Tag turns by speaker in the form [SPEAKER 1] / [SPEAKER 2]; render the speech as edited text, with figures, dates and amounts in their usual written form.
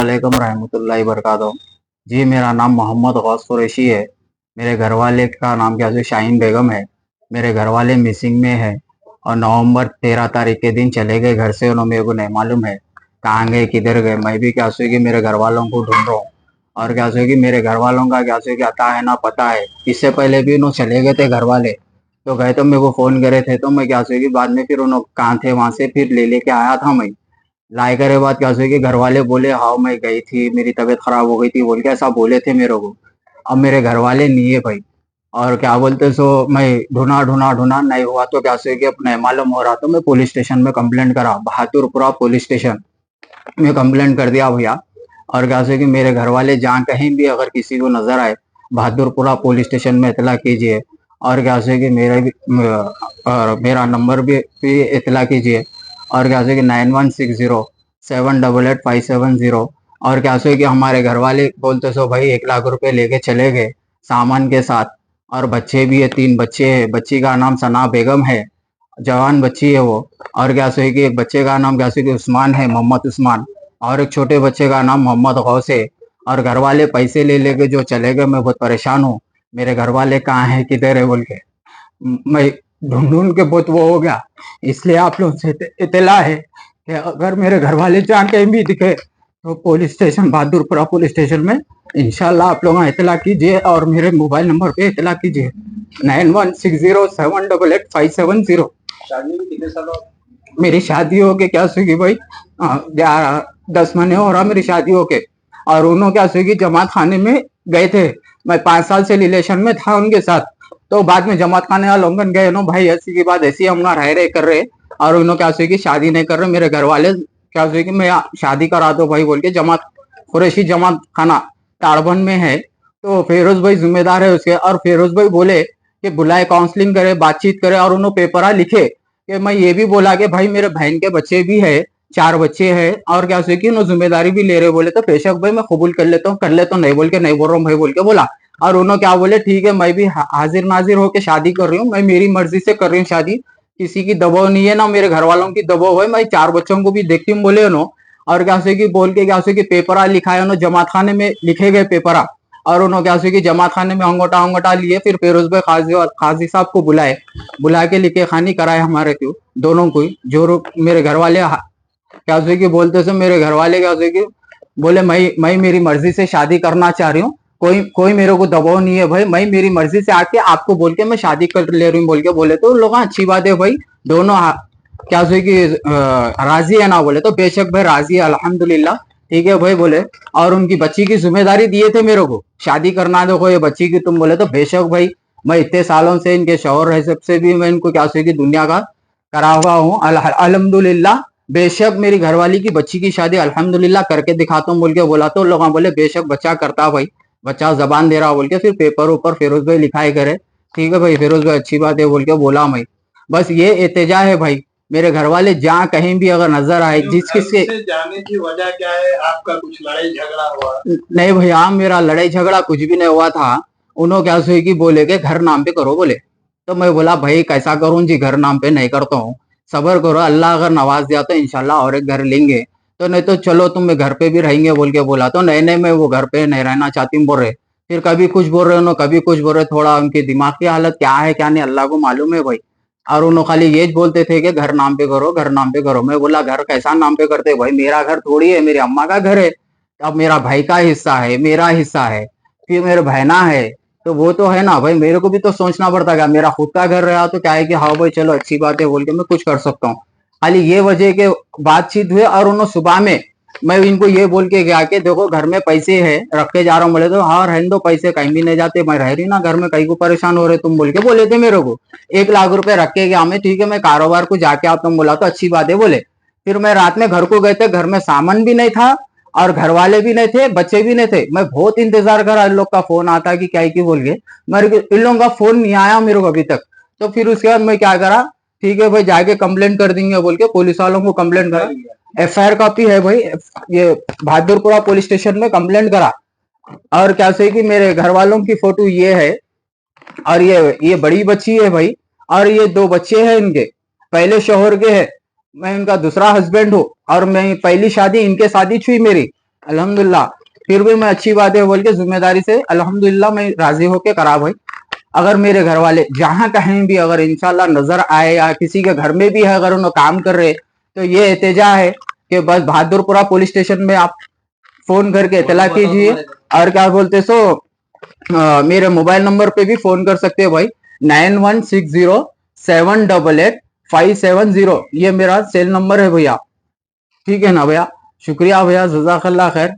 [SPEAKER 1] वालेकुम रहमतुल्लाहि बरकातहू। जी मेरा नाम मोहम्मद गौस कुरैशी है। मेरे घर वाले का नाम क्या है शाहीन बेगम है। मेरे घर वाले मिसिंग में है और नवंबर 13 तारीख के दिन चले गए घर से। उन्होंने मेरे को नहीं मालूम है कहाँ गए किधर गए। मैं भी क्या कि मेरे घर वालों को ढूंढ रहा हूँ और क्या कि मेरे घर वालों का क्या कि आता है ना पता है। इससे पहले भी उन्होंने चले गए थे घर वाले, तो गए तो मेरे को फोन करे थे, तो मैं क्या कि बाद में फिर उन्होंने कहाँ थे वहां से फिर ले लेके आया था मैं। लाए करे बात क्या हुई कि घर वाले बोले हाँ मैं गई थी, मेरी तबीयत खराब हो गई थी बोल के ऐसा बोले थे मेरे को। अब मेरे घर वाले नहीं है भाई। और क्या बोलते सो मैं ढूंढा ढूंढा ढूंढा नहीं हुआ, तो क्या कि अब नहीं मालूम हो रहा, तो मैं पुलिस स्टेशन में कंप्लेंट करा, बहादुरपुरा पुलिस स्टेशन में कंप्लेंट कर दिया भैया। और क्या कि मेरे घर वाले जहाँ कहीं भी अगर किसी को नजर आए बहादुरपुरा पुलिस स्टेशन में इतला कीजिए। और क्या कि मेरा नंबर भी इतला कीजिए। और क्या कि 9160 788 570। और क्या कि हमारे घर वाले बोलते सो भाई 1 लाख रुपए लेके चले गए सामान के साथ। और बच्चे भी है, 3 बच्चे हैं। बच्ची का नाम सना बेगम है, जवान बच्ची है वो। और क्या कि एक बच्चे का नाम क्या कि उस्मान है, मोहम्मद उस्मान। और एक छोटे बच्चे का नाम मोहम्मद गौस है। और घर वाले पैसे ले लेके जो चले गए, मैं बहुत परेशान हूँ। मेरे घर वाले कहाँ है किधर है बोल के मैं ढूंढ ढूंढ के बहुत वो हो गया। इसलिए आप लोग से इतला है कि अगर मेरे घर वाले जहाँ कहीं भी दिखे तो police station Bahadurpura police station में इंशाल्लाह आप लोग इतला कीजिए और मेरे मोबाइल नंबर पे इतला कीजिए 9160 788 570। मेरी शादी हो के क्या स्विगी भाई 10 महीने हो रहा मेरी शादी हो के। और उन्होंने क्या स्विगी जमात खाने में गए थे। मैं 5 साल से रिलेशन में था उनके साथ, तो बाद में जमात खाने वाले लोगन गए नो भाई ऐसी की बात ऐसी हम ना रह रहे कर रहे। और उन्होंने क्या स्विगी शादी नहीं कर रहे। मेरे घर वाले क्या स्विगी मैं शादी करा दो भाई बोल के जमात कुरैशी जमात खाना ताड़बन में है, तो फिरोज भाई जिम्मेदार है उसके। और फिरोज भाई बोले कि बुलाए, काउंसलिंग करे, बातचीत करे और उन्होंने पेपर लिखे कि मैं ये भी बोला कि भाई मेरे बहन के बच्चे भी है, 4 बच्चे हैं। और क्या कि उन्होंने जिम्मेदारी भी ले रहे। बोले तो बेशक भाई मैं कबूल कर लेता हूँ, कर लेता हूँ, नहीं बोल के नहीं बोल रहा हूँ भाई बोल के बोला। और उन्होंने क्या बोले ठीक है मैं भी हाजिर नाजिर होके शादी कर रही हूँ, मैं मेरी मर्जी से कर रही हूँ शादी, किसी की दबाव नहीं है ना मेरे घर वालों की दबाव है, मैं 4 बच्चों को भी देखती हूँ बोले उन्होंने। और क्या कि बोल के क्या कि पेपरा लिखाया उन्होंने, जमात खाने में लिखे गए पेपरा। और उन्होंने क्या कि जमात खाने में अंगोटा अंगोटा लिए, फिर फिरोज भाई खाजी साहब को बुलाए, बुला के लिखे खानी कराए हमारे क्यों दोनों को ही। जो मेरे घर वाले क्या कि बोलते से मेरे घर वाले क्या कि बोले मैं मेरी मर्जी से शादी करना चाह रही हूँ, कोई कोई मेरे को दबाव नहीं है भाई, मैं मेरी मर्जी से आके आपको बोल के मैं शादी कर ले रही हूँ बोल के बोले। तो लोग अच्छी बात है भाई, दोनों क्या कि राजी है ना बोले, तो बेशक भाई राजी है अल्हम्दुलिल्लाह, ठीक है भाई बोले। और उनकी बच्ची की जिम्मेदारी दिए थे मेरे को, शादी करना देखो ये बच्ची की तुम बोले, तो बेशक भाई मैं इतने सालों से इनके शौहर है सबसे भी मैं इनको क्या कि दुनिया का करा हुआ हूँ अल्हम्दुलिल्लाह। बेशक मेरी घरवाली की बच्ची की शादी अल्हम्दुलिल्लाह करके दिखाता हूँ बोल के बोला। तो लोग बोले बेशक बच्चा करता भाई, बच्चा जबान दे रहा बोल के। फिर पेपर ऊपर फिरोज भाई लिखाए करे, ठीक है भाई फिरोज भाई अच्छी बात है बोल के बोला मैं। बस ये एहतजा है भाई, मेरे घर वाले जहाँ कहीं भी अगर नजर आए जिस किसके
[SPEAKER 2] जाने की वजह क्या है? आपका कुछ लड़ाई झगड़ा हुआ?
[SPEAKER 1] नहीं भैया मेरा लड़ाई झगड़ा कुछ भी नहीं हुआ था। उन्होंने क्या सोई कि बोले के घर नाम पे करो बोले, तो मैं बोला भाई कैसा करूं जी, घर नाम पे नहीं करता हूँ, सबर करो, अल्लाह अगर नवाज दिया तो इंशाल्लाह और एक घर लेंगे, तो नहीं तो चलो तुम घर पे भी रहेंगे बोल के बोला। तो नहीं नहीं मैं वो घर पे नहीं रहना चाहती हूँ बोल रहे। फिर कभी कुछ बोल रहे हो कभी कुछ बोल रहे, थोड़ा उनकी दिमाग की हालत क्या है क्या नहीं अल्लाह को मालूम है भाई। और उन्होंने खाली ये बोलते थे कि घर नाम पे करो, घर नाम पे करो। मैं बोला घर कैसा नाम पे करते भाई, मेरा घर थोड़ी है, मेरी अम्मा का घर है। अब मेरा भाई का हिस्सा है, मेरा हिस्सा है, फिर मेरे बहना है, तो वो तो है ना भाई, मेरे को भी तो सोचना पड़ता है। मेरा खुद का घर रहा तो क्या है कि हाँ भाई चलो अच्छी बात है बोल के मैं कुछ कर सकता हूँ। खाली ये वजह के बातचीत हुए। और उन्होंने सुबह में मैं इनको ये बोल के गया कि देखो घर में पैसे है रख के जा रहा हूँ, बोले तो हाँ रहने दो, पैसे कहीं भी नहीं जाते, मैं रह रही ना घर में, कहीं को परेशान हो रहे तुम बोल के बोले थे मेरे को। 1 लाख रुपए रख के गया मैं, ठीक है मैं कारोबार को जाके आता हूँ बोला, तो अच्छी बात है बोले। फिर मैं रात में घर को गए थे, घर में सामान भी नहीं था और घर वाले भी नहीं थे, बच्चे भी नहीं थे। मैं बहुत इंतजार करा इन लोग का फोन आता कि क्या है कि बोल के, मेरे इन लोगों का फोन नहीं आया मेरे को अभी तक। तो फिर उसके बाद मैं क्या करा, ठीक है भाई जाके कंप्लेंट कर देंगे बोल के पुलिस वालों को कंप्लेंट करा। FIR कॉपी है भाई, ये बहादुरपुरा पुलिस स्टेशन में कंप्लेंट करा। और क्या से कि मेरे घर वालों की फोटो ये है, और ये बड़ी बच्ची है भाई, और ये 2 बच्चे हैं इनके, पहले शोहर के है, मैं इनका दूसरा हस्बैंड हूँ। और मैं पहली शादी इनके शादी हुई मेरी, अल्हम्दुलिल्लाह, फिर भी मैं अच्छी बात है बोल के जिम्मेदारी से अल्हम्दुलिल्लाह मैं राजी होके करा भाई। अगर मेरे घर वाले जहां कहीं भी अगर इंशाल्लाह नजर आए या किसी के घर में भी है अगर उन्हें काम कर रहे, तो ये एहतजा है कि बस बहादुरपुरा पुलिस स्टेशन में आप फोन करके इतला कीजिए। और क्या बोलते सो मेरे मोबाइल नंबर पे भी फोन कर सकते हो भाई, 9160 788 570, ये मेरा सेल नंबर है भैया। ठीक है ना भैया, शुक्रिया भैया, जज़ाकल्लाह खैर।